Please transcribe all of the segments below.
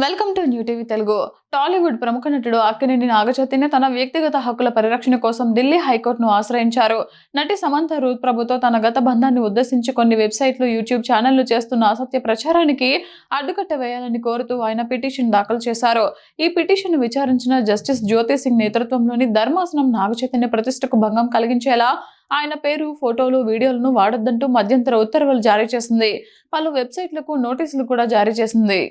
Welcome to new TV Telugu. Tollywood ప్రముఖ నటుడు అక్కినేని నాగచైతన్య తన వ్యక్తిగత హక్కుల పరిరక్షణ కోసం ఢిల్లీ హైకోర్టును ఆశ్రయించారు. నటి సమంత రూత్ ప్రభుతో తన గత బంధాన్ని ఉద్దేశించి కొన్ని వెబ్సైట్లు, యూట్యూబ్ ఛానళ్లు చేస్తున్న అసత్య ప్రచారానికి అడ్డుకట్ట వేయాలని కోరుతూ ఆయన పిటిషన్ దాఖలు చేశారు. ఈ పిటిషన్ విచారించిన జస్టిస్ జ్యోతి సింగ్ నేతృత్వంలోని ధర్మాసనం నాగచైతన్య ప్రతిష్టకు భంగం కలిగించేలా ఆయన పేరు, ఫోటోలు, వీడియోలను వాడొద్దంటూ మధ్యంతర ఉత్తర్వులు జారీ చేసింది. పలు వెబ్సైట్లకు నోటీసులు కూడా జారీ చేసింది.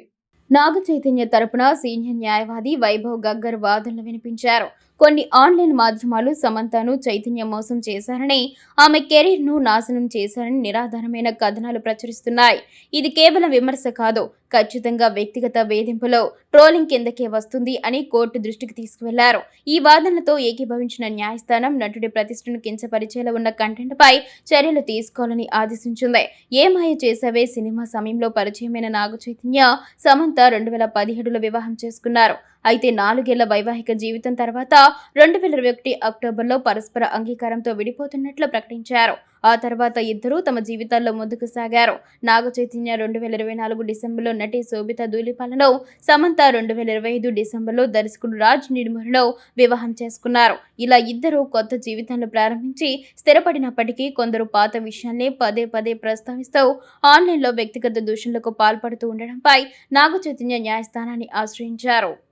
నాగచైతన్య తరపున సీనియర్ న్యాయవాది వైభవ్ గగ్గర్ వాదనలు వినిపించారు. కొన్ని ఆన్లైన్ మాధ్యమాలు సమంతను చైతన్య మోసం చేశారని, ఆమె కెరీర్ను నాశనం చేశారని నిరాధారమైన కథనాలు ప్రచురిస్తున్నాయి. ఇది కేవలం విమర్శ కాదు, ఖచ్చితంగా వ్యక్తిగత వేధింపులో ట్రోలింగ్ కిందకే వస్తుంది అని కోర్టు దృష్టికి తీసుకువెళ్లారు. ఈ వాదనలతో ఏకీభవించిన న్యాయస్థానం నటుడి ప్రతిష్టను కించపరిచేలా ఉన్న కంటెంట్పై చర్యలు తీసుకోవాలని ఆదేశించింది. ఏ మాయ చేసావే సినిమా సమయంలో పరిచయమైన నాగచైతన్య, సమంత 2017లో వివాహం చేసుకున్నారు. అయితే 4 ఏళ్ల వైవాహిక జీవితం తర్వాత 2021 అక్టోబర్లో పరస్పర అంగీకారంతో విడిపోతున్నట్లు ప్రకటించారు. ఆ తర్వాత ఇద్దరూ తమ జీవితాల్లో ముందుకు సాగారు. నాగచైతన్య 2024 డిసెంబర్లో నటి శోభితా ధూళిపాలలో, సమంత 2025 డిసెంబర్లో దర్శకుడు రాజ్ నిడుమరులో వివాహం చేసుకున్నారు. ఇలా ఇద్దరూ కొత్త జీవితాన్ని ప్రారంభించి స్థిరపడినప్పటికీ కొందరు పాత విషయాల్ని పదే పదే ప్రస్తావిస్తూ ఆన్లైన్లో వ్యక్తిగత దూషణలకు పాల్పడుతూ ఉండడంపై నాగచైతన్య న్యాయస్థానాన్ని ఆశ్రయించారు.